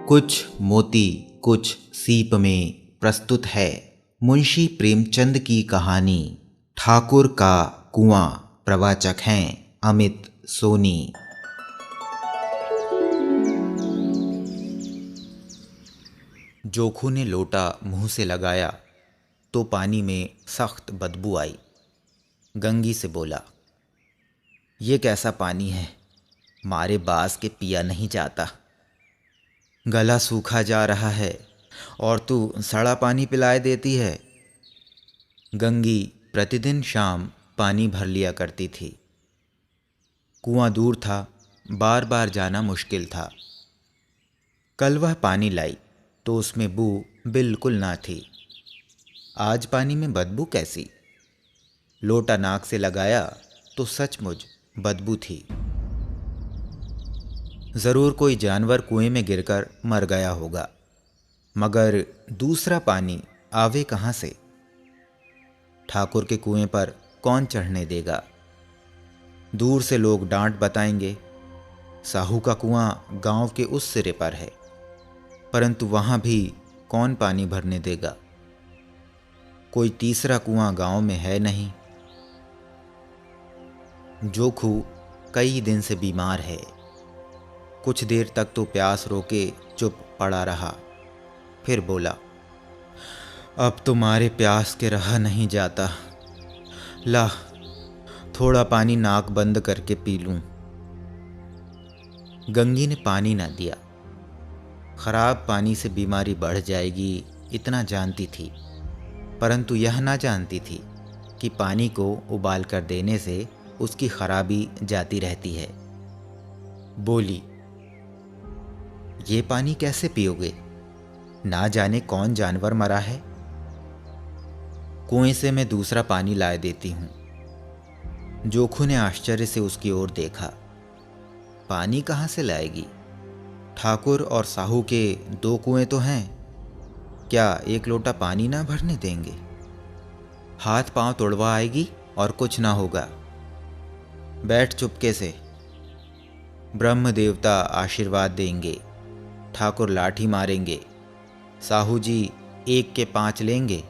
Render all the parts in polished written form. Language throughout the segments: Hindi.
कुछ मोती कुछ सीप में प्रस्तुत है मुंशी प्रेमचंद की कहानी। ठाकुर का कुआं। प्रवाचक हैं अमित सोनी। जोखू ने लोटा मुंह से लगाया तो पानी में सख्त बदबू आई। गंगी से बोला, ये कैसा पानी है, मारे बास के पिया नहीं जाता। गला सूखा जा रहा है और तू सड़ा पानी पिलाए देती है। गंगी प्रतिदिन शाम पानी भर लिया करती थी। कुआं दूर था, बार बार जाना मुश्किल था। कल वह पानी लाई तो उसमें बू बिल्कुल ना थी। आज पानी में बदबू कैसी? लोटा नाक से लगाया तो सचमुच बदबू थी। ज़रूर कोई जानवर कुएं में गिरकर मर गया होगा, मगर दूसरा पानी आवे कहाँ से? ठाकुर के कुएं पर कौन चढ़ने देगा? दूर से लोग डांट बताएंगे। साहू का कुआं गांव के उस सिरे पर है, परंतु वहां भी कौन पानी भरने देगा? कोई तीसरा कुआं गांव में है नहीं। जोखू कई दिन से बीमार है। कुछ देर तक तो प्यास रोके चुप पड़ा रहा, फिर बोला, अब तो मारे प्यास के रहा नहीं जाता। ला, थोड़ा पानी नाक बंद करके पी लूं। गंगी ने पानी ना दिया। खराब पानी से बीमारी बढ़ जाएगी इतना जानती थी, परंतु यह ना जानती थी कि पानी को उबाल कर देने से उसकी खराबी जाती रहती है। बोली, ये पानी कैसे पियोगे? ना जाने कौन जानवर मरा है। कुएं से मैं दूसरा पानी लाए देती हूं। जोखू ने आश्चर्य से उसकी ओर देखा। पानी कहाँ से लाएगी? ठाकुर और साहू के दो कुएं तो हैं, क्या एक लोटा पानी ना भरने देंगे? हाथ पांव तुड़वा आएगी और कुछ ना होगा। बैठ चुपके से, ब्रह्म देवता आशीर्वाद देंगे। ठाकुर लाठी मारेंगे, साहू जी 1 के 5 लेंगे।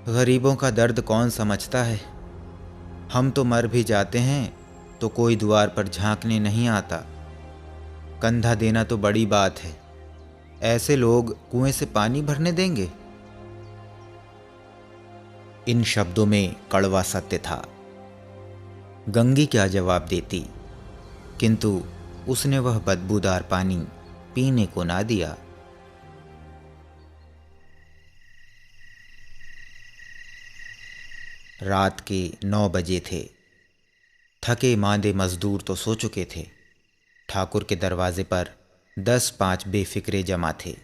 गरीबों का दर्द कौन समझता है? हम तो मर भी जाते हैं तो कोई द्वार पर झांकने नहीं आता। कंधा देना तो बड़ी बात है, ऐसे लोग कुएं से पानी भरने देंगे? इन शब्दों में कड़वा सत्य था। गंगी क्या जवाब देती, किंतु उसने वह बदबूदार पानी पीने को ना दिया। रात के 9 बजे थे। थके मांदे मजदूर तो सो चुके थे। ठाकुर के दरवाजे पर 10-5 बेफिक्रे जमा थे।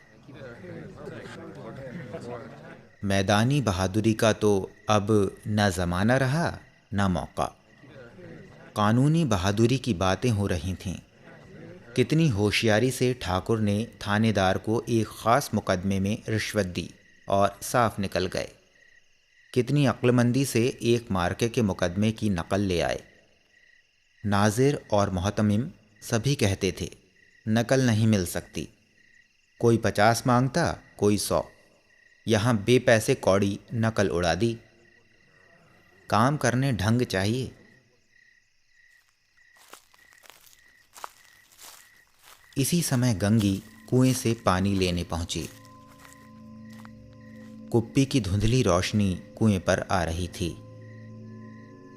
मैदानी बहादुरी का तो अब न जमाना रहा न मौका। कानूनी बहादुरी की बातें हो रही थीं। कितनी होशियारी से ठाकुर ने थानेदार को एक ख़ास मुकदमे में रिश्वत दी और साफ निकल गए। कितनी अक्लमंदी से एक मार्के के मुकदमे की नकल ले आए। नाजिर और मोहतमिम सभी कहते थे, नकल नहीं मिल सकती। कोई 50 मांगता, कोई 100। यहाँ बेपैसे कौड़ी नकल उड़ा दी। काम करने ढंग चाहिए। इसी समय गंगी कुएं से पानी लेने पहुंची। कुप्पी की धुंधली रोशनी कुएं पर आ रही थी।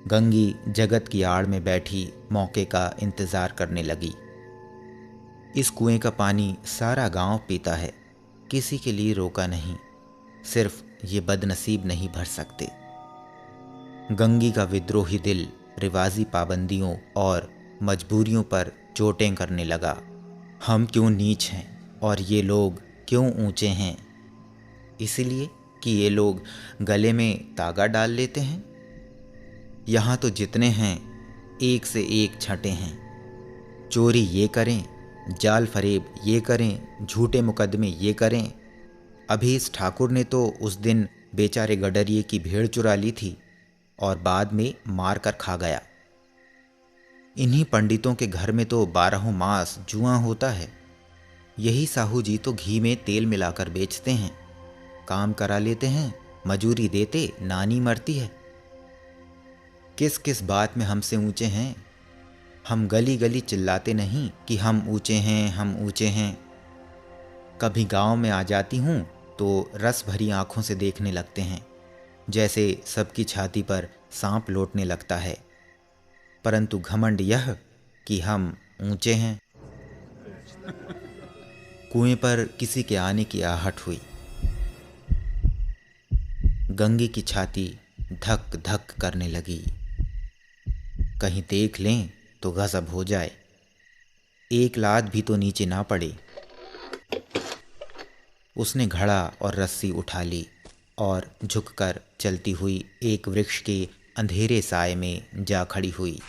गंगी जगत की आड़ में बैठी मौके का इंतजार करने लगी। इस कुएं का पानी सारा गांव पीता है, किसी के लिए रोका नहीं। सिर्फ ये बदनसीब नहीं भर सकते। गंगी का विद्रोही दिल रिवाजी पाबंदियों और मजबूरियों पर चोटें करने लगा। हम क्यों नीच हैं और ये लोग क्यों ऊंचे हैं? इसलिए कि ये लोग गले में तागा डाल लेते हैं। यहाँ तो जितने हैं एक से एक छठे हैं। चोरी ये करें, जाल फरेब ये करें, झूठे मुकदमे ये करें। अभी इस ठाकुर ने तो उस दिन बेचारे गडरिए की भेड़ चुरा ली थी और बाद में मार कर खा गया। इन्हीं पंडितों के घर में तो 12 मास जुआ होता है। यही साहू जी तो घी में तेल मिलाकर बेचते हैं, काम करा लेते हैं, मजूरी देते नानी मरती है। किस किस बात में हमसे ऊंचे हैं। हम गली गली चिल्लाते नहीं कि हम ऊंचे हैं, हम ऊंचे हैं। कभी गांव में आ जाती हूँ तो रस भरी आंखों से देखने लगते हैं, जैसे सबकी छाती पर सांप लौटने लगता है। परंतु घमंड यह कि हम ऊंचे हैं। कुएं पर किसी के आने की आहट हुई। गंगे की छाती धक धक करने लगी। कहीं देख लें तो गजब हो जाए, एक लात भी तो नीचे ना पड़े। उसने घड़ा और रस्सी उठा ली और झुककर चलती हुई एक वृक्ष के अंधेरे साए में जा खड़ी हुई।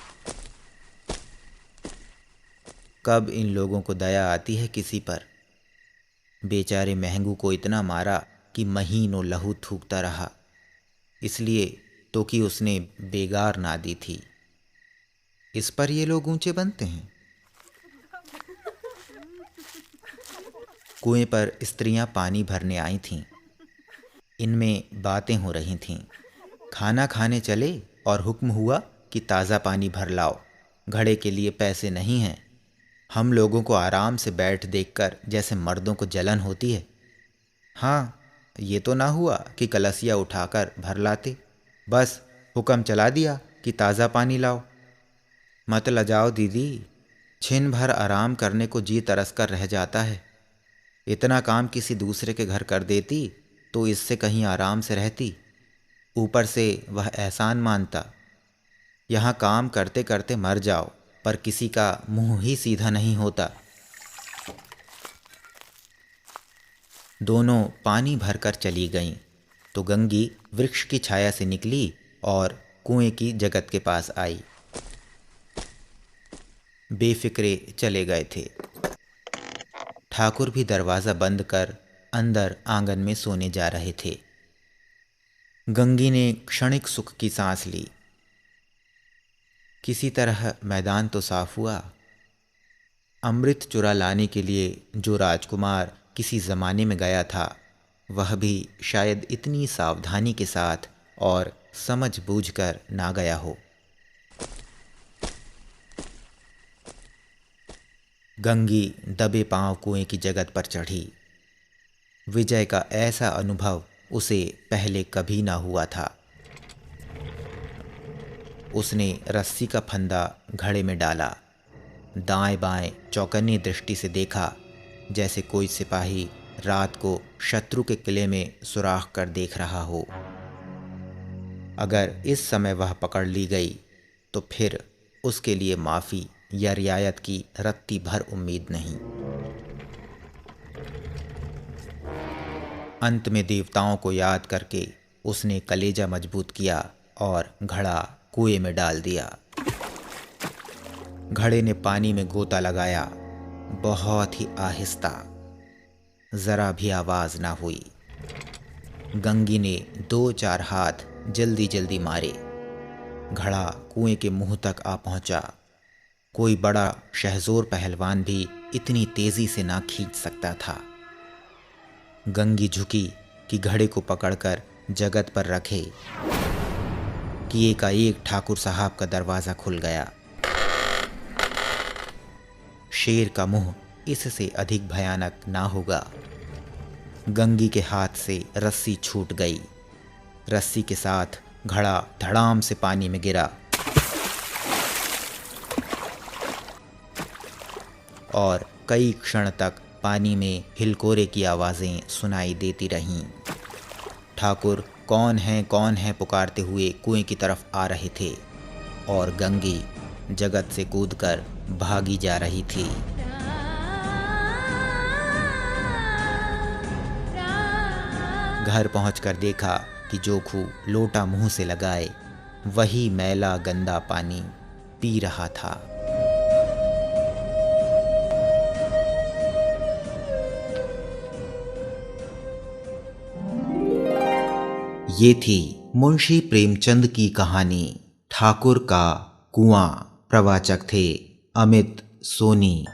कब इन लोगों को दया आती है किसी पर। बेचारे महंगू को इतना मारा कि महीनों लहू थूकता रहा, इसलिए तो कि उसने बेगार ना दी थी। इस पर ये लोग ऊंचे बनते हैं। कुएं पर स्त्रियां पानी भरने आई थीं। इनमें बातें हो रही थीं। खाना खाने चले और हुक्म हुआ कि ताज़ा पानी भर लाओ, घड़े के लिए पैसे नहीं हैं। हम लोगों को आराम से बैठ देखकर जैसे मर्दों को जलन होती है। हाँ, ये तो ना हुआ कि कलसिया उठाकर भर लाते, बस हुक्म चला दिया कि ताज़ा पानी लाओ। मत लजाओ दीदी, छिन भर आराम करने को जी तरस कर रह जाता है। इतना काम किसी दूसरे के घर कर देती तो इससे कहीं आराम से रहती। ऊपर से वह एहसान मानता। यहाँ काम करते करते मर जाओ, पर किसी का मुंह ही सीधा नहीं होता। दोनों पानी भरकर चली गईं तो गंगी वृक्ष की छाया से निकली और कुएं की जगत के पास आई। बेफिक्रे चले गए थे। ठाकुर भी दरवाज़ा बंद कर अंदर आंगन में सोने जा रहे थे। गंगी ने क्षणिक सुख की सांस ली। किसी तरह मैदान तो साफ हुआ। अमृत चुरा लाने के लिए जो राजकुमार किसी ज़माने में गया था, वह भी शायद इतनी सावधानी के साथ और समझ बूझकर ना गया हो। गंगी दबे पांव कुएं की जगत पर चढ़ी। विजय का ऐसा अनुभव उसे पहले कभी ना हुआ था। उसने रस्सी का फंदा घड़े में डाला, दाएं बाएं चौकन्नी दृष्टि से देखा, जैसे कोई सिपाही रात को शत्रु के किले में सुराख कर देख रहा हो। अगर इस समय वह पकड़ ली गई तो फिर उसके लिए माफ़ी या रियायत की रत्ती भर उम्मीद नहीं। अंत में देवताओं को याद करके उसने कलेजा मजबूत किया और घड़ा कुएं में डाल दिया। घड़े ने पानी में गोता लगाया, बहुत ही आहिस्ता, जरा भी आवाज ना हुई। गंगी ने 2-4 हाथ जल्दी जल्दी मारे। घड़ा कुएं के मुंह तक आ पहुंचा। कोई बड़ा शहजोर पहलवान भी इतनी तेजी से ना खींच सकता था। गंगी झुकी कि घड़े को पकड़कर जगत पर रखे कि एकाएक ठाकुर साहब का दरवाज़ा खुल गया। शेर का मुंह इससे अधिक भयानक ना होगा। गंगी के हाथ से रस्सी छूट गई। रस्सी के साथ घड़ा धड़ाम से पानी में गिरा और कई क्षण तक पानी में हिलकोरे की आवाज़ें सुनाई देती रहीं। ठाकुर कौन है पुकारते हुए कुएं की तरफ आ रहे थे और गंगी जगत से कूदकर भागी जा रही थी। घर पहुंचकर देखा कि जोखू लोटा मुंह से लगाए वही मैला गंदा पानी पी रहा था। ये थी मुंशी प्रेमचंद की कहानी ठाकुर का कुआं। प्रवाचक थे अमित सोनी।